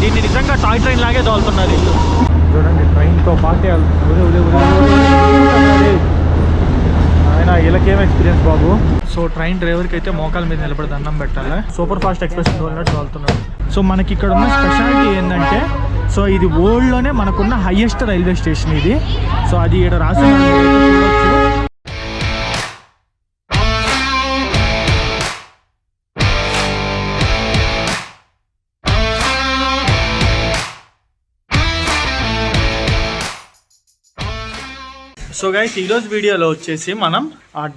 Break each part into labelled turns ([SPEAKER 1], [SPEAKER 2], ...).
[SPEAKER 1] దీన్ని నిజంగా toy train లాగే తోలుతున్నారు వీళ్ళు. చూడండి ట్రైన్తో పాటే ఆయన వీళ్ళకేం ఎక్స్పీరియన్స్ బాబు. సో ట్రైన్ డ్రైవర్కి అయితే మోకాల మీద నిలబడి దండం పెట్టాలి. సూపర్ ఫాస్ట్ ఎక్స్ప్రెస్ తోలినట్టు తోలుతున్నారు. సో మనకి ఇక్కడ ఉన్న స్పెషాలిటీ ఏంటంటే సో ఇది వరల్డ్లోనే మనకున్న హైయెస్ట్ రైల్వే స్టేషన్ ఇది. సో అది ఇక్కడ రాసి చూడొచ్చు. సో గైస్ ఈరోజు వీడియోలో వచ్చేసి మనం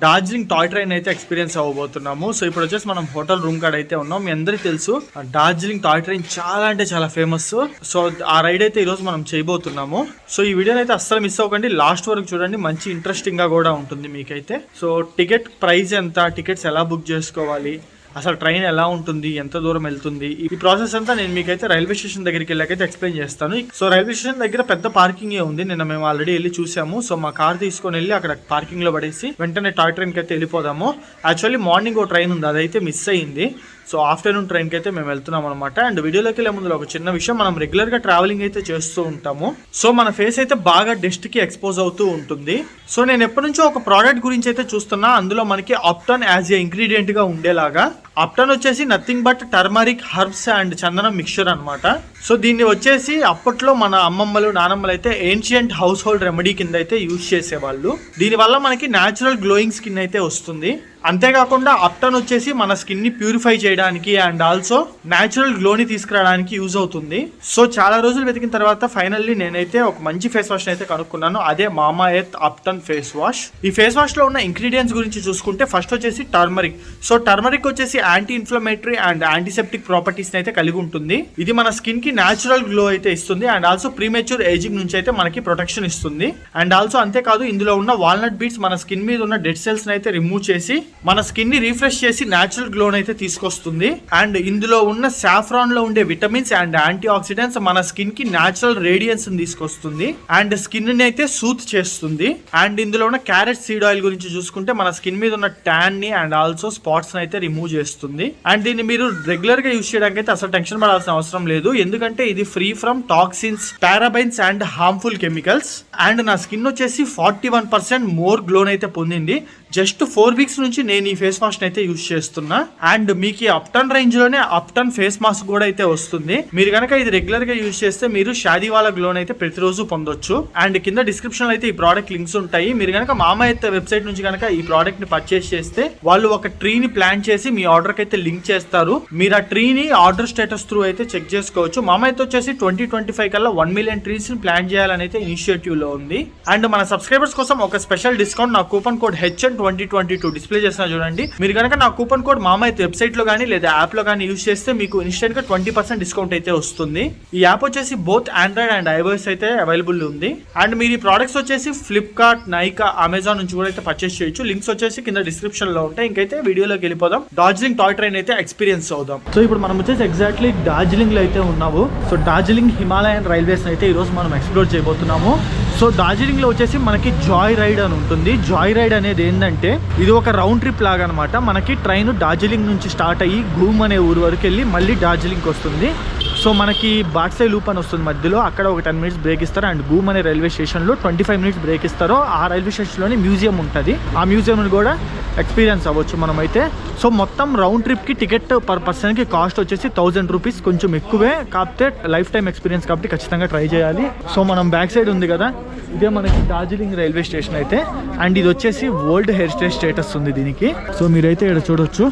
[SPEAKER 1] డార్జిలింగ్ టాయ్ ట్రైన్ అయితే ఎక్స్పీరియన్స్ అవ్వబోతున్నాము. సో ఇప్పుడు వచ్చేసి మనం హోటల్ రూమ్ కాడ అయితే ఉన్నాం. మీ అందరికీ తెలుసు డార్జిలింగ్ టాయ్ ట్రైన్ చాలా అంటే చాలా ఫేమస్. సో ఆ రైడ్ అయితే ఈరోజు మనం చేయబోతున్నాము. సో ఈ వీడియోని అయితే అస్సలు మిస్ అవ్వకండి, లాస్ట్ వరకు చూడండి, మంచి ఇంట్రెస్టింగ్ గా కూడా ఉంటుంది మీకైతే. సో టికెట్ ప్రైస్ ఎంత, టికెట్స్ ఎలా బుక్ చేసుకోవాలి, అసలు ట్రైన్ ఎలా ఉంటుంది, ఎంత దూరం వెళ్తుంది, ఈ ప్రాసెస్ అంతా నేను మీకైతే రైల్వే స్టేషన్ దగ్గరికి వెళ్ళాకైతే ఎక్స్ప్లెయిన్ చేస్తాను. సో రైల్వే స్టేషన్ దగ్గర పెద్ద పార్కింగ్ ఉంది. నిన్న మేము ఆల్రెడీ వెళ్ళి చూసాము. సో మా కార్ తీసుకొని వెళ్ళి అక్కడ పార్కింగ్ లో పడేసి వెంటనే టాయ్ ట్రైన్ కి అయితే వెళ్ళిపోదాము. యాక్చువల్లీ మార్నింగ్ ఓ ట్రైన్ ఉంది, అదైతే మిస్ అయ్యింది. సో ఆఫ్టర్నూన్ ట్రైన్కి అయితే మేము వెళ్తున్నాం అనమాట. అండ్ వీడియోలోకి వెళ్ళే ముందు ఒక చిన్న విషయం, మనం రెగ్యులర్గా ట్రావెలింగ్ అయితే చేస్తూ ఉంటాము. సో మన ఫేస్ అయితే బాగా డస్ట్కి ఎక్స్పోజ్ అవుతూ ఉంటుంది. సో నేను ఎప్పటి నుంచో ఒక ప్రోడక్ట్ గురించి అయితే చూస్తున్నా. అందులో మనకి అప్టన్ యాజ్ ఏ ఇంగ్రీడియంట్గా ఉండేలాగా. అప్టన్ వచ్చేసి nothing but turmeric, herbs and చందనం మిక్చర్ అనమాట. సో దీన్ని వచ్చేసి అప్పట్లో మన అమ్మమ్మలు నానమ్మలు అయితే ఏన్షియంట్ హౌస్ హోల్డ్ రెమెడీ కింద అయితే యూజ్ చేసేవాళ్ళు. దీనివల్ల మనకి న్యాచురల్ గ్లోయింగ్ స్కిన్ అయితే వస్తుంది. అంతేకాకుండా అప్టన్ వచ్చేసి మన స్కిన్ ని ప్యూరిఫై చేయడానికి అండ్ ఆల్సో న్యాచురల్ గ్లోని తీసుకురావడానికి యూజ్ అవుతుంది. సో చాలా రోజులు వెతికిన తర్వాత ఫైనల్లీ నేనైతే ఒక మంచి ఫేస్ వాష్ అయితే కనుక్కున్నాను. అదే మామా ఎర్త్ అప్టన్ ఫేస్ వాష్. ఈ ఫేస్ వాష్ లో ఉన్న ఇంగ్రీడియంట్స్ గురించి చూసుకుంటే ఫస్ట్ వచ్చేసి టర్మరిక్. సో టర్మరిక్ వచ్చేసి anti inflammatory and antiseptic properties అయితే కలిగి ఉంటుంది. ఇది మన స్కిన్ కి న్యాచురల్ గ్లో అయితే ఇస్తుంది అండ్ ఆల్సో ప్రీమెచ్యూర్ ఏజింగ్ నుంచి అయితే మనకి ప్రొటెక్షన్ ఇస్తుంది. అండ్ ఆల్సో అంతేకాదు ఇందులో ఉన్న వాల్నట్ బీట్స్ మన స్కిన్ మీద ఉన్న డెడ్ సెల్స్ అయితే రిమూవ్ చేసి మన స్కిన్ ని రిఫ్రెష్ చేసి న్యాచురల్ గ్లో అయితే తీసుకొస్తుంది. అండ్ ఇందులో ఉన్న సాఫ్రాన్ లో ఉండే విటమిన్స్ అండ్ యాంటీ ఆక్సిడెంట్స్ మన స్కిన్ కి న్యాచురల్ రేడియన్స్ తీసుకొస్తుంది అండ్ స్కిన్ ని అయితే సూత్ చేస్తుంది. అండ్ ఇందులో ఉన్న క్యారెట్ సీడ్ ఆయిల్ గురించి చూసుకుంటే మన స్కిన్ మీద ఉన్న ట్యాన్ ని అండ్ ఆల్సో స్పాట్స్ అయితే రిమూవ్ చేస్తుంది. అండ్ దీన్ని మీరు రెగ్యులర్ గా యూజ్ చేయడానికి అయితే అసలు టెన్షన్ పడాల్సిన అవసరం లేదు, ఎందుకంటే ఇది free from toxins, parabens and harmful chemicals. And నా స్కిన్ వచ్చేసి 41% మోర్ గ్లో అయితే పొందింది. జస్ట్ 4 వీక్స్ నుంచి నేను ఈ ఫేస్ వాష్ అయితే యూజ్ చేస్తున్నా. అండ్ మీకు ఈ అప్టన్ రేంజ్ లోనే అప్టన్ ఫేస్ మాస్క్ కూడా అయితే వస్తుంది. మీరు కనుక ఇది రెగ్యులర్ గా యూజ్ చేస్తే మీరు షాదీవాలా గ్లో అయితే ప్రతిరోజు పొందొచ్చు. అండ్ కింద డిస్క్రిప్షన్ లో అయితే ఈ ప్రోడక్ట్ లింక్స్ ఉంటాయి. మీరు కనుక మామా ఎర్త్ వెబ్సైట్ నుంచి కనుక ఈ ప్రోడక్ట్ ని పర్చేస్ చేస్తే వాళ్ళు ఒక ట్రీని ప్లాన్ చేసి మీ ఆర్డర్ కి అయితే లింక్ చేస్తారు. మీరు ఆ ట్రీని ఆర్డర్ స్టేటస్ త్రూ అయితే చెక్ చేసుకోవచ్చు. మామా ఎర్త్ వచ్చేసి 2025 కల్లా 1 మిలియన్ ట్రీస్ ని ప్లాన్ చేయాలని అయితే ఇనిషియేటివ్ లో ఉంది. అండ్ మన సబ్స్క్రైబర్స్ కోసం ఒక స్పెషల్ డిస్కౌంట్ నా కూపన్ కోడ్ HN2022 డిస్ప్లే చేస్తున్నా చూడండి. మీరు కనుక నా కూపన్ కోడ్ మామా ఎర్త్ వెబ్సైట్ లో కానీ లేదా యాప్ లో కానీ యూజ్ చేస్తే మీకు ఇన్స్టెంట్ గా 20% డిస్కౌంట్ అయితే వస్తుంది. ఈ యాప్ వచ్చేసి బోత్ ఆండ్రాయిడ్ అండ్ ఐఓఎస్ అయితే అవైలబుల్ ఉంది. అండ్ మీరు ఈ ప్రొడక్ట్స్ వచ్చేసి ఫ్లిప్కార్ట్, నైకా, అమెజాన్ నుంచి కూడా అయితే పర్చేస్ చేయొచ్చు. లింక్స్ వచ్చేసి కింద డిస్క్రిప్షన్ లో ఉంటాయి. ఇంకైతే వీడియోలోకి వెళ్ళిపోదాం, డార్జిలింగ్ టాయ్ ట్రైన్ అయితే ఎక్స్పీరియన్స్ అవుదాం. సో ఇప్పుడు మనం వచ్చేసి ఎగ్జాక్ట్లీ డార్జిలింగ్ లో అయితే ఉన్నాము. సో డార్జిలింగ్ హిమాలయన్ రైల్వేస్ అయితే ఈ రోజు మనం ఎక్స్ప్లోర్ చేయబోతున్నాము. సో డార్జిలింగ్ లో వచ్చేసి మనకి జాయ్ రైడ్ అని ఉంటుంది. జాయ్ రైడ్ అనేది ఏంటంటే ఇది ఒక రౌండ్ ట్రిప్ లాగా అనమాట. మనకి ట్రైన్ డార్జిలింగ్ నుంచి స్టార్ట్ అయ్యి గూమ్ అనే ఊరు వరకు వెళ్ళి మళ్ళీ డార్జిలింగ్ వస్తుంది. సో మనకి బాట్సై లూప్ అని వస్తుంది మధ్యలో, అక్కడ ఒక 10 మినిట్స్ బ్రేక్ ఇస్తారు. అండ్ గూమ్ అనే రైల్వే స్టేషన్లో 25 మినిట్స్ బ్రేక్ ఇస్తారు. ఆ రైల్వే స్టేషన్లోని మ్యూజియం ఉంటుంది. ఆ మ్యూజియం కూడా ఎక్స్పీరియన్స్ అవ్వచ్చు మనమైతే. సో మొత్తం రౌండ్ ట్రిప్కి టికెట్ పర్ పర్సన్కి కాస్ట్ వచ్చేసి 1000 రూపీస్, కొంచెం ఎక్కువే. కాకపోతే లైఫ్ టైం ఎక్స్పీరియన్స్ కాబట్టి ఖచ్చితంగా ట్రై చేయాలి. సో మనం బ్యాక్ సైడ్ ఉంది కదా, ఇదే మనకి డార్జిలింగ్ రైల్వే స్టేషన్ అయితే. అండ్ ఇది వచ్చేసి వరల్డ్ హెరిటేజ్ స్టేటస్ ఉంది దీనికి. సో మీరైతే ఇక్కడ చూడొచ్చు.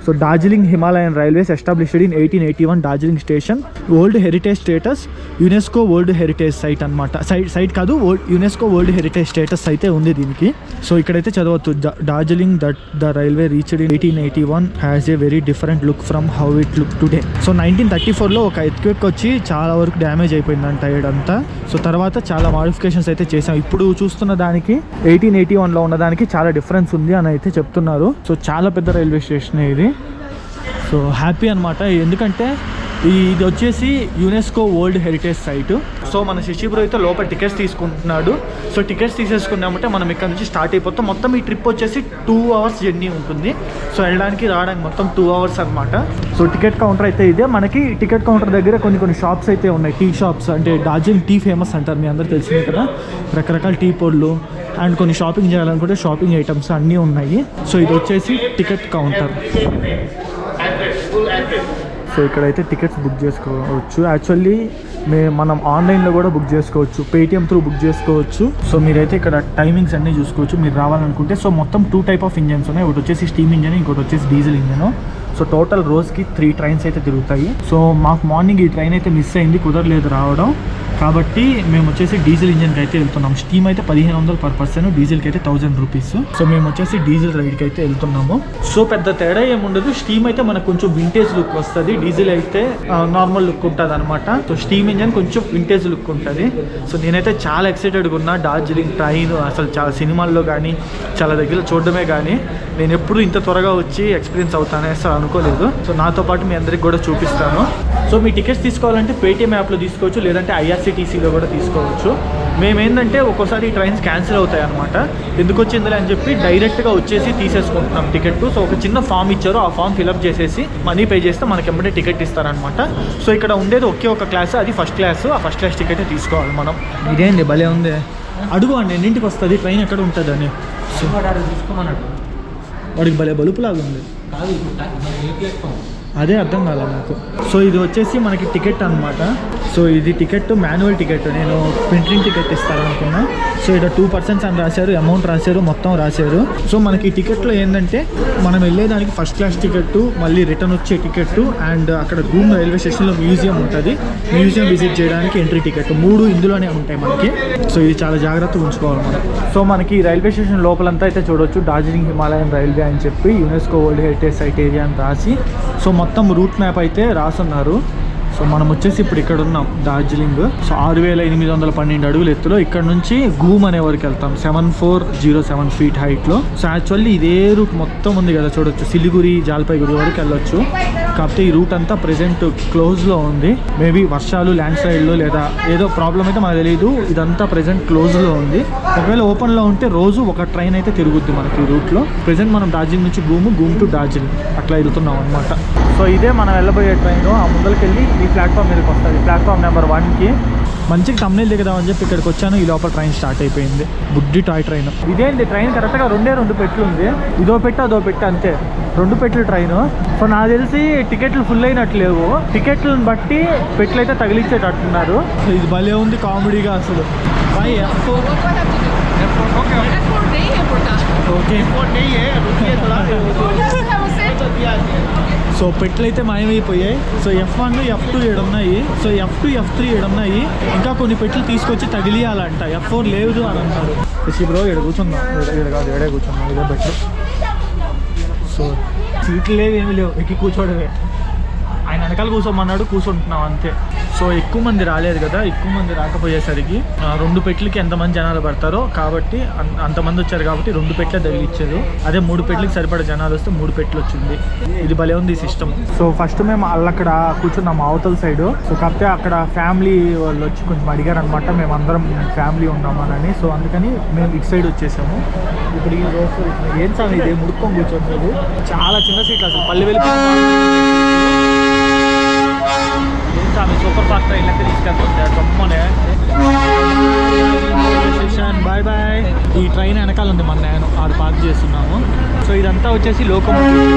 [SPEAKER 1] So Darjeeling Himalayan railways established in 1881. Darjeeling station world heritage status, UNESCO world heritage site అనమాట. సైట్ కాదు, యునెస్కో వరల్డ్ హెరిటేజ్ స్టేటస్ అయితే ఉంది దీనికి. సో ఇక్కడైతే చదవచ్చు, Darjeeling that the railway reached in 1881 has a very different look from how it look today. So 1934లో ఒక earthquake వచ్చి చాలా వరకు డ్యామేజ్ అయిపోయిందంట ఇదంతా. సో తర్వాత చాలా మాడిఫికేషన్స్ అయితే చేసాం. ఇప్పుడు చూస్తున్న దానికి 1881లో ఉన్న దానికి చాలా డిఫరెన్స్ ఉంది అని అయితే చెప్తున్నారు. సో చాలా పెద్ద రైల్వే స్టేషన్ ఇది. సో హ్యాపీ అనమాట, ఎందుకంటే ఇది వచ్చేసి UNESCO world heritage site. So మన శశి బ్రో అయితే లోపల టికెట్స్ తీసుకుంటున్నాడు. సో టికెట్స్ తీసేసుకున్నామంటే మనం ఇక్కడ నుంచి స్టార్ట్ అయిపోతాం. మొత్తం ఈ ట్రిప్ వచ్చేసి 2 hours జర్నీ ఉంటుంది. సో వెళ్ళడానికి రావడానికి మొత్తం 2 hours అనమాట. సో టికెట్ కౌంటర్ అయితే ఇదే. మనకి టికెట్ కౌంటర్ దగ్గర కొన్ని షాప్స్ అయితే ఉన్నాయి, టీ షాప్స్. అంటే డార్జిలింగ్ టీ ఫేమస్ అంటారు, మీ అందరూ తెలిసిందే కదా. రకరకాల టీ పొడులు అండ్ కొన్ని షాపింగ్ చేయాలనుకుంటే షాపింగ్ ఐటమ్స్ అన్నీ ఉన్నాయి. సో ఇది వచ్చేసి టికెట్ కౌంటర్. సో ఇక్కడైతే టికెట్స్ బుక్ చేసుకోవచ్చు. యాక్చువల్లీ మనం ఆన్లైన్లో కూడా బుక్ చేసుకోవచ్చు, పేటిఎం త్రూ బుక్ చేసుకోవచ్చు. సో మీరైతే ఇక్కడ టైమింగ్స్ అన్నీ చూసుకోవచ్చు మీరు రావాలనుకుంటే. సో మొత్తం 2 type ఆఫ్ ఇంజన్స్ ఉన్నాయి. ఒకటి వచ్చేసి స్టీమ్ ఇంజన్, ఇంకోటి వచ్చేసి డీజిల్ ఇంజన్. సో టోటల్ రోజుకి 3 trains అయితే తిరుగుతాయి. సో మాకు మార్నింగ్ ఈ ట్రైన్ అయితే మిస్ అయింది, కుదరలేదు రావడం. కాబట్టి మేము వచ్చేసి డీజిల్ ఇంజన్కి అయితే వెళ్తున్నాం. స్టీమ్ అయితే 1500 per person, డీజిల్కి అయితే 1000 rupees. సో మేము వచ్చేసి డీజిల్ రైడ్కి అయితే వెళ్తున్నాము. సో పెద్ద తేడా ఏముండదు. స్టీమ్ అయితే మనకు కొంచెం వింటేజ్ లుక్ వస్తుంది, డీజిల్ అయితే నార్మల్ లుక్ ఉంటుంది అనమాట. సో స్టీమ్ ఇంజన్ కొంచెం వింటేజ్ లుక్ ఉంటుంది. సో నేనైతే చాలా ఎక్సైటెడ్గా ఉన్నా. డార్జిలింగ్ ట్రైన్ అసలు చాలా సినిమాల్లో కానీ చాలా దగ్గర చూడడమే కానీ నేను ఎప్పుడు ఇంత త్వరగా వచ్చి ఎక్స్పీరియన్స్ అవుతానే అసలు అనుకోలేదు. సో నాతో పాటు మీ అందరికి కూడా చూపిస్తాను. సో మీ టికెట్స్ తీసుకోవాలంటే పేటీఎం యాప్లో తీసుకోవచ్చు, లేదంటే ఐఆర్సీటీసీలో కూడా తీసుకోవచ్చు. మేమేంటంటే ఒక్కోసారి ఈ ట్రైన్స్ క్యాన్సిల్ అవుతాయి అనమాట. ఎందుకు వచ్చిందిలే అని చెప్పి డైరెక్ట్గా వచ్చేసి తీసేసుకుంటున్నాం టికెట్. సో ఒక చిన్న ఫామ్ ఇచ్చారు, ఆ ఫామ్ ఫిల్అప్ చేసేసి మనీ పే చేస్తే మనకి ఎమ్మటే టికెట్ ఇస్తారనమాట. సో ఇక్కడ ఉండేది ఒక క్లాస్, అది ఫస్ట్ క్లాస్. ఆ ఫస్ట్ క్లాస్ టికెట్ తీసుకోవాలి మనం. ఇదేంటి భలే ఉంది, అడుగు అండి ఎన్నింటికి వస్తుంది ట్రైన్, ఎక్కడ ఉంటుంది అని. సో తీసుకోమన్నాడు, వాడికి భలే బలుపులాగా ఉంది. అదే అర్థం కాలే నాకు. సో ఇది వచ్చేసి మనకి టికెట్ అనమాట. సో ఇది టికెట్ మాన్యువల్ టికెట్, నేను ప్రింటింగ్ టికెట్ ఇస్తారనుకున్నా. సో ఇక్కడ 2% అని రాశారు, అమౌంట్ రాశారు, మొత్తం రాశారు. సో మనకి ఈ టికెట్లో ఏంటంటే మనం వెళ్ళేదానికి ఫస్ట్ క్లాస్ టికెట్, మళ్ళీ రిటర్న్ వచ్చే టికెట్, అండ్ అక్కడ గూమ్ రైల్వే స్టేషన్లో మ్యూజియం ఉంటుంది, మ్యూజియం విజిట్ చేయడానికి ఎంట్రీ టికెట్, 3 ఇందులోనే ఉంటాయి మనకి. సో ఇది చాలా జాగ్రత్తగా ఉంచుకోవాలి మనం. సో మనకి రైల్వే స్టేషన్ లోపలంతా అయితే చూడవచ్చు డార్జిలింగ్ హిమాలయన్ రైల్వే అని చెప్పి UNESCO world heritage site area అని రాసి. సో మొత్తం రూట్ మ్యాప్ అయితే రాసున్నారు. సో మనం వచ్చేసి ఇప్పుడు ఇక్కడ ఉన్నాం డార్జిలింగ్. సో 6812 అడుగులు ఎత్తులో ఇక్కడ నుంచి గూమ్ అనే వరకు వెళ్తాం, 7407 feet హైట్లో. సో యాక్చువల్లీ ఇదే రూట్ మొత్తం ఉంది కదా చూడొచ్చు, సిలిగురి జాల్పైగురి వరకు వెళ్ళొచ్చు. కాకపోతే ఈ రూట్ అంతా ప్రెసెంట్ క్లోజ్లో ఉంది. మేబీ వర్షాలు, ల్యాండ్ స్లైడ్లో లేదా ఏదో ప్రాబ్లం అయితే మనకు తెలియదు. ఇదంతా ప్రెసెంట్ క్లోజ్లో ఉంది. ఒకవేళ ఓపెన్లో ఉంటే రోజు ఒక ట్రైన్ అయితే తిరుగుద్ది మనకి ఈ రూట్లో. ప్రెసెంట్ మనం డార్జిలింగ్ నుంచి గూమ్ టు డార్జిలింగ్ అట్లా వెళ్తున్నాం అనమాట. సో ఇదే మనం వెళ్ళబోయే ట్రైన్. ఆ ముందరికి వెళ్ళి ఈ ప్లాట్ఫామ్ మీదకి వస్తుంది, ప్లాట్ఫామ్ నెంబర్ 1కి. మంచిగా తమ్నేల్ దిగదామని చెప్పి ఇక్కడికి వచ్చాను. ఈ లోపల ట్రైన్ స్టార్ట్ అయిపోయింది, బుడ్డి టాయ్ ట్రైన్. ఇదేంటి ట్రైన్ కరెక్ట్గా 2 పెట్లు ఉంది, ఇదో పెట్టు అదో పెట్టు అంతే, 2 పెట్లు ట్రైన్. సో నాకు తెలిసి టికెట్లు ఫుల్ అయినట్టు లేవు, టికెట్లను బట్టి పెట్లు అయితే తగిలిచ్చేటట్టున్నారు. ఇది భలే ఉంది కామెడీగా అసలు. సో పెట్లు అయితే మాయమైపోయాయి. So F1, F2 ఏడున్నాయి. So F2, F3 ఏడున్నాయి. ఇంకా కొన్ని పెట్లు తీసుకొచ్చి తగిలియాలంట. F4 లేదు అని అంటారు. బ్రో ఇక్కడ కూర్చుందాం, కాదు ఏడే కూర్చున్నాం, ఇదే బెటర్. సో సీట్లు లేవు, ఏమి లేవు, ఎక్కి కూర్చోడమే. ఆయన వెనకాల కూర్చోమన్నాడు, కూర్చుంటున్నాం అంతే. సో ఎక్కువ మంది రాలేదు కదా, ఎక్కువ మంది రాకపోయేసరికి 2 పెట్లకి ఎంతమంది జనాలు పడతారో కాబట్టి అంతమంది వచ్చారు కాబట్టి 2 పెట్లే తగిలిచ్చారు. అదే 3 పెట్లకి సరిపడే జనాలు వస్తే 3 పెట్లు వచ్చింది. ఇది భలే ఉంది ఈ సిస్టమ్. సో ఫస్ట్ మేము అక్కడ కూర్చున్నాం అవతల సైడ్. సో కాకపోతే అక్కడ ఫ్యామిలీ వాళ్ళు వచ్చి కొంచెం అడిగారు అనమాట, మేము అందరం ఫ్యామిలీ ఉన్నామని. సో అందుకని మేము ఇటు సైడ్ వచ్చేసాము. ఇప్పుడు ఈ రోజు ఏం సార్ ఇదే ముడుక్కొని కూర్చోట్లేదు, చాలా చిన్న సీట్లు అసలు పల్లె వెళ్ళి సూపర్ ఫాస్ట్ ట్రైన్ లెక్క తీసుకెళ్తుంది గమ్మనే. Bye bye. ఈ ట్రైన్ వెనకాల ఉంది, మన నేను ఆడు పార్క్ చేస్తున్నాము. సో ఇదంతా వచ్చేసి లోకోమోటివ్.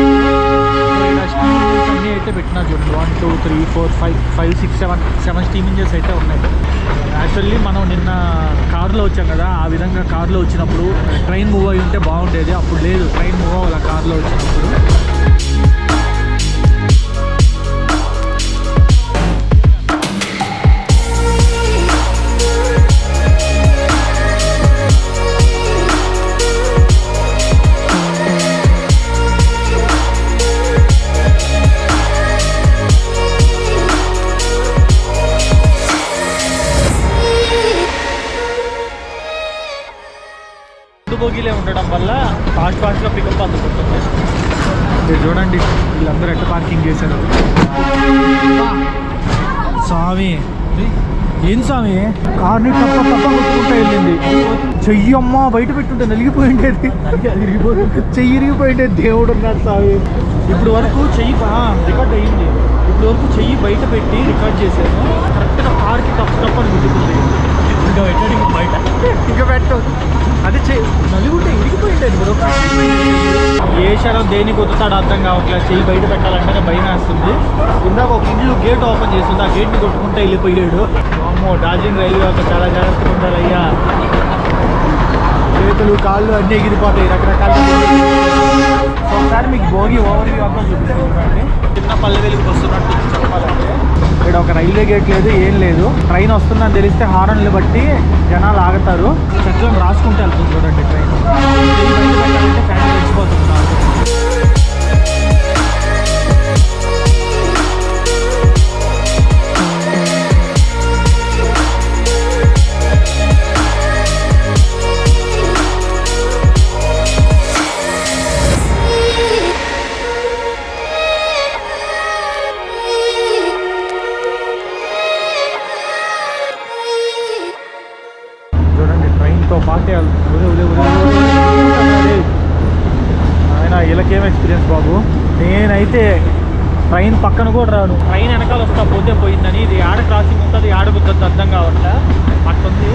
[SPEAKER 1] అన్నీ అయితే పెట్టినా చూడండి, 1 2 3 4 5 5 6 7 స్టీమ్ ఇంజన్స్ అయితే ఉన్నాయి. యాక్చువల్లీ మనం నిన్న కారులో వచ్చాం కదా, ఆ విధంగా కారులో వచ్చినప్పుడు ట్రైన్ మూవ్ అయి ఉంటే బాగుండేది. అప్పుడు లేదు, ట్రైన్ మూవ్ అవ్వాలి కారులో వచ్చినప్పుడు. బోగీలే ఉండడం వల్ల ఫాస్ట్గా పికప్ అందుకుంటుంది. మీరు చూడండి వీళ్ళందరూ ఎట్లా పార్కింగ్ చేశారు. స్వామి ఏం స్వామి కార్ని తప్ప కొట్టుకుంటూ వెళ్ళింది. చెయ్యి అమ్మ బయట పెట్టుంటే నలిగిపోయిండేది, చెయ్యి ఇరిగిపోయిండేది. దేవుడు ఉన్నాడు స్వామి. ఇప్పుడు వరకు చెయ్యి రికార్డ్ అయ్యింది. ఇప్పుడు వరకు చెయ్యి బయట పెట్టి రికార్డ్ చేశాను. కరెక్ట్గా కార్కి తప్పని గుర్తుకుంది. ఇంకా పెట్టాడు ఇంకా బయట ఇంకా పెట్టు. అది నలుగుంటే ఇరిగిపోయిండేది బ్రో. ఏ క్షణం దేనికి కొట్టుతాడో అర్థం కావట్లేదు. చెయ్యి బయట పెట్టాలంటేనే భయం వేస్తుంది. ఇందాక ఒక ఇల్లు గేట్ ఓపెన్ చేస్తుంది, ఆ గేట్ని కొట్టుకుంటే వెళ్ళిపోయాడు. అమ్మో డార్జిలింగ్ రైల్వే ఒక చాలా జాగ్రత్తగా ఉండాలి అయ్యా. చేతులు కాళ్ళు అన్నీ ఎగిరిపోతాయి రకరకాల. ఒకసారి మీకు భోగి ఓవర్వ్యూ అంతా చూపిస్తాను. చిన్న పల్లె వెలుగుకి వస్తున్నట్టు చెప్పాలంటే ఇక్కడ ఒక రైల్వే గేట్ లేదు, ఏం లేదు. ట్రైన్ వస్తుందని తెలిస్తే హారన్లు బట్టి జనాలు ఆగుతారు. చెట్లను రాసుకుంటూ వెళ్తుంది చూడండి ట్రైన్. పెట్టాలంటే ఫ్యాన్ తెచ్చిపోతుంది నాకు. పాటే ఆయన వీళ్ళకేం ఎక్స్పీరియన్స్ బాబు. నేనైతే ట్రైన్ పక్కన కూడా రాను. ట్రైన్ వెనకాల వస్తా పోతే పోయిందని. ఇది ఆడ క్రాసింగ్ ఉంటుంది, ఆడ గుర్తుంది అర్థం కావట్లే. అట్టుంది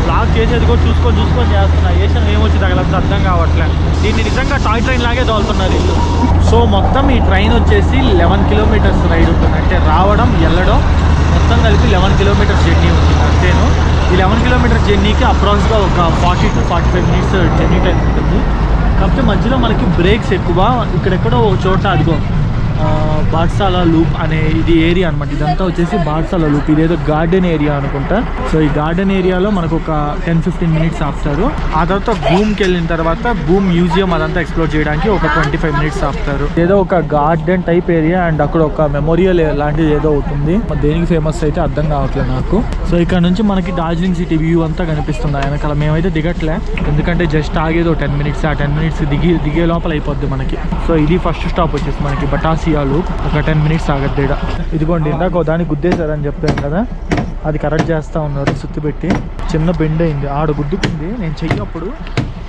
[SPEAKER 1] లాక్ చేసేది కూడా చూసుకొని చేస్తున్నా. ఏషియన్ ఏమొచ్చి తగలంతా అర్థం కావట్లే. దీన్ని నిజంగా టాయ్ ట్రైన్ లాగే తోలుతున్నారు వీళ్ళు. సో మొత్తం ఈ ట్రైన్ వచ్చేసి 11 కిలోమీటర్స్ రైడ్ ఉంటుంది. అంటే రావడం వెళ్ళడం మొత్తం కలిపి 11 కిలోమీటర్స్ జర్నీ ఉంటుంది అంతేను. ఈ 11 కిలోమీటర్స్ జర్నీకి అప్రాక్స్గా ఒక 40 to 45 మినిట్స్ జర్నీ టైం ఉంటుంది. కాకపోతే మధ్యలో మనకి బ్రేక్స్ ఎక్కువ. ఇక్కడెక్కడో ఒక చోట అదిగో బాడ్సాలా లూప్ అనే ఇది ఏరియా అనమాట. ఇదంతా వచ్చేసి బాడ్సాలా లూప్. ఇదేదో గార్డెన్ ఏరియా అనుకుంటా. సో ఈ గార్డెన్ ఏరియాలో మనకు ఒక 10-15 మినిట్స్ ఆపుతారు. ఆ తర్వాత భూమ్కి వెళ్ళిన తర్వాత భూమ్ మ్యూజియం అదంతా ఎక్స్ప్లోర్ చేయడానికి ఒక 25 మినిట్స్ ఆపుతారు. ఏదో ఒక గార్డెన్ టైప్ ఏరియా అండ్ అక్కడ ఒక మెమోరియల్ లాంటిది ఏదో అవుతుంది. దేనికి ఫేమస్ అయితే అర్థం కావట్లేదు నాకు. సో ఇక్కడ నుంచి మనకి డార్జిలింగ్ సిటీ వ్యూ అంతా కనిపిస్తుంది వెనకాల. మేమైతే దిగట్లే, ఎందుకంటే జస్ట్ ఆగేది ఒక 10 మినిట్స్. ఆ 10 మినిట్స్ దిగే లోపల అయిపోద్ది మనకి. సో ఇది ఫస్ట్ స్టాప్ వచ్చేసి మనకి బటాసియా లూప్. ఒక 10 మినిట్స్ ఆగద్ది. ఇదిగోండి ఇందాక దాన్ని గుద్దేశారని చెప్పాను కదా, అది కరెక్ట్ చేస్తూ ఉన్నారు. సుత్తి పెట్టి చిన్న బెండ్ అయింది, ఆడ గుద్దుకుంది. నేను చెయ్యప్పుడు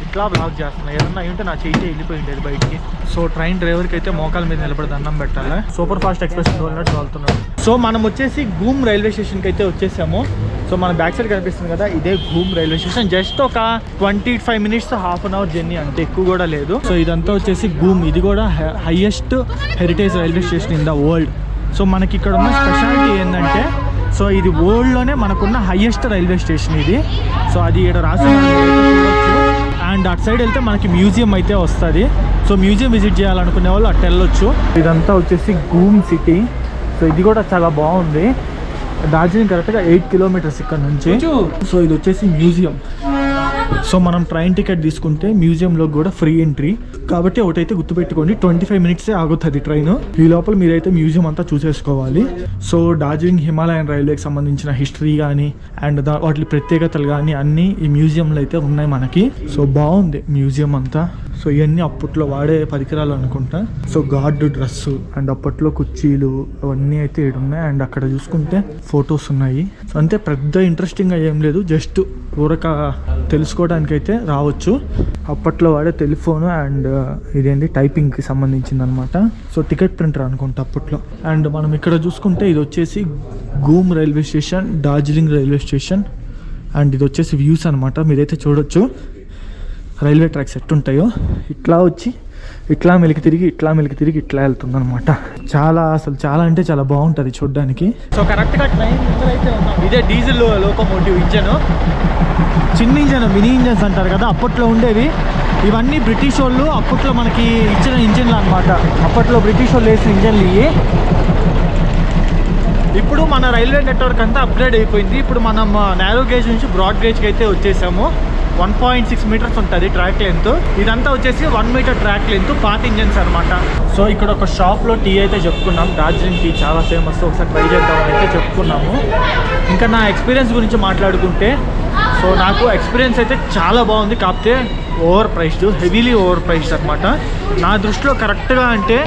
[SPEAKER 1] ఇట్లా బ్లాక్ చేస్తున్నా. ఏదన్నా అయ్యింటే నా చెయ్యి వెళ్ళిపోయింది బయటికి. సో ట్రైన్ డ్రైవర్కి అయితే మోకాల మీద నిలబడి దండం పెట్టాలి. సూపర్ ఫాస్ట్ ఎక్స్ప్రెస్ తోలినట్టు తోలుతున్నాడు. సో మనం వచ్చేసి గూమ్ రైల్వే స్టేషన్కి అయితే వచ్చేసాము. సో మన బ్యాక్ సైడ్ కనిపిస్తుంది కదా, ఇదే గూమ్ రైల్వే స్టేషన్. జస్ట్ ఒక 25 minutes half an hour journey, అంతే, ఎక్కువ కూడా లేదు. సో ఇదంతా వచ్చేసి గూమ్. ఇది కూడా highest heritage railway station in the world. So మనకి ఇక్కడ ఉన్న స్పెషాలిటీ ఏంటంటే, సో ఇది వరల్డ్లోనే మనకున్న హైయెస్ట్ రైల్వే స్టేషన్ ఇది. సో అది ఇక్కడ రాసి అండ్ అటు సైడ్ వెళ్తే మనకి మ్యూజియం అయితే వస్తుంది. సో మ్యూజియం విజిట్ చేయాలనుకునే వాళ్ళు అటు వెళ్ళొచ్చు. ఇదంతా వచ్చేసి గూమ్ సిటీ. సో ఇది కూడా చాలా బాగుంది. డార్జిలింగ్ కరెక్ట్గా 8 కిలోమీటర్స్ ఇక్కడ నుంచి. సో ఇది వచ్చేసి మ్యూజియం. సో మనం ట్రైన్ టికెట్ తీసుకుంటే మ్యూజియంలో కూడా ఫ్రీ ఎంట్రీ కాబట్టి ఒకటైతే గుర్తుపెట్టుకోండి, 25 మినిట్సే ఆగుతుంది ట్రైన్. ఈ లోపల మీరైతే మ్యూజియం అంతా చూసేసుకోవాలి. సో డార్జిలింగ్ హిమాలయన్ రైల్వేకి సంబంధించిన హిస్టరీ కానీ అండ్ వాటి ప్రత్యేకతలు కానీ అన్నీ ఈ మ్యూజియంలో అయితే ఉన్నాయి మనకి. సో బాగుంది మ్యూజియం అంతా. సో ఇవన్నీ అప్పట్లో వాడే పరికరాలు అనుకుంటా. సో గార్డు డ్రెస్సు అండ్ అప్పట్లో కుర్చీలు అవన్నీ అయితే ఇక్కడ ఉన్నాయి. అండ్ అక్కడ చూసుకుంటే ఫొటోస్ ఉన్నాయి. సో అంతే, పెద్ద ఇంట్రెస్టింగ్గా ఏం లేదు, జస్ట్ ఊరక తెలుసుకోవడానికి అయితే రావచ్చు. అప్పట్లో వాడే టెలిఫోను అండ్ ఇదేంటి టైపింగ్కి సంబంధించింది అనమాట. సో టికెట్ ప్రింటర్ అనుకుంటా అప్పట్లో. అండ్ మనం ఇక్కడ చూసుకుంటే ఇది వచ్చేసి Ghum railway station, Darjeeling railway station. And ఇది వచ్చేసి వ్యూస్ అనమాట. మీరైతే చూడొచ్చు రైల్వే ట్రాక్స్ ఎట్టుంటాయో. ఇట్లా వచ్చి ఇట్లా మెలికి తిరిగి ఇట్లా వెళ్తుంది అనమాట. అసలు చాలా అంటే చాలా బాగుంటుంది చూడడానికి. సో కరెక్ట్గా ట్రైన్ అయితే ఉన్నాం. ఇదే డీజిల్ లోకోమోటివ్ ఇంజన్. చిన్న ఇంజన్, మినీ ఇంజన్స్ అంటారు కదా, అప్పట్లో ఉండేవి. ఇవన్నీ బ్రిటిష్ వాళ్ళు అప్పట్లో మనకి ఇచ్చిన ఇంజన్లు అనమాట. అప్పట్లో బ్రిటిష్ వాళ్ళు వేసిన ఇంజన్లు ఇవి. ఇప్పుడు మన రైల్వే నెట్వర్క్ అంతా అప్గ్రేడ్ అయిపోయింది. ఇప్పుడు మనం నారో గేజ్ నుంచి బ్రాడ్ గేజ్కి అయితే వచ్చేసాము. 1.6 మీటర్స్ ఉంటుంది ట్రాక్ లెంత్. ఇదంతా వచ్చేసి 1 మీటర్ ట్రాక్ లెంత్, పాత ఇంజన్స్ అనమాట. సో ఇక్కడ ఒక షాప్లో టీ అయితే చెప్పుకున్నాం. డార్జిలింగ్ టీ చాలా ఫేమస్, ఒకసారి ట్రై చేద్దామని అయితే చెప్పుకున్నాము. ఇంకా నా ఎక్స్పీరియన్స్ గురించి మాట్లాడుకుంటే, సో నాకు ఎక్స్పీరియన్స్ అయితే చాలా బాగుంది. కాకపోతే over priced, heavily over priced అనమాట. నా దృష్టిలో కరెక్ట్గా అంటే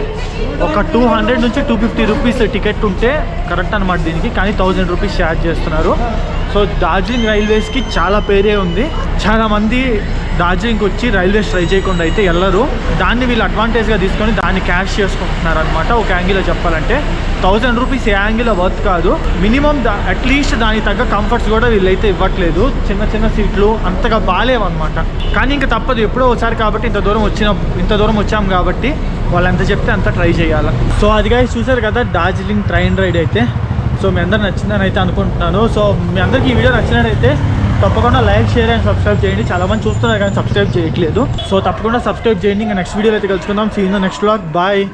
[SPEAKER 1] ఒక 200 నుంచి 250 రూపీస్ టికెట్ ఉంటే కరెక్ట్ అనమాట దీనికి. కానీ 1000 రూపీస్ ఛార్జ్ చేస్తున్నారు. సో డార్జిలింగ్ రైల్వేస్కి చాలా పేరే ఉంది. చాలామంది డార్జిలింగ్కి వచ్చి రైల్వేస్ ట్రై చేయకుండా అయితే వెళ్ళరు. దాన్ని వీళ్ళు అడ్వాంటేజ్గా తీసుకొని దాన్ని క్యాష్ చేసుకుంటున్నారు అనమాట. ఒక యాంగిల్లో చెప్పాలంటే 1000 రూపీస్ ఏ యాంగిల్లో వర్త్ కాదు. మినిమం అట్లీస్ట్ దానికి తగ్గ కంఫర్ట్స్ కూడా వీళ్ళైతే ఇవ్వట్లేదు. చిన్న చిన్న సీట్లు అంతగా బాగాలేవు అనమాట. కానీ ఇంకా తప్పదు, ఎప్పుడో ఒకసారి కాబట్టి ఇంత దూరం వచ్చాం కాబట్టి వాళ్ళు ఎంత చెప్తే అంత ట్రై చేయాలి. సో అది guys చూసారు కదా డార్జిలింగ్ ట్రైన్ రైడ్ అయితే. సో మీ అందరు నచ్చిందని అయితే అనుకుంటున్నాను. సో మీ అందరికీ ఈ వీడియో నచ్చినట్టయితే తప్పకుండా లైక్, షేర్ అండ్ సబ్స్క్రైబ్ చేయండి. చాలామంది చూస్తున్నారు కానీ సబ్స్క్రైబ్ చేయట్లేదు. సో తప్పకుండా సబ్స్క్రైబ్ చేయండి. ఇంకా నెక్స్ట్ వీడియోలో అయితే కలుసుకుందాం. See in the next vlog. Bye.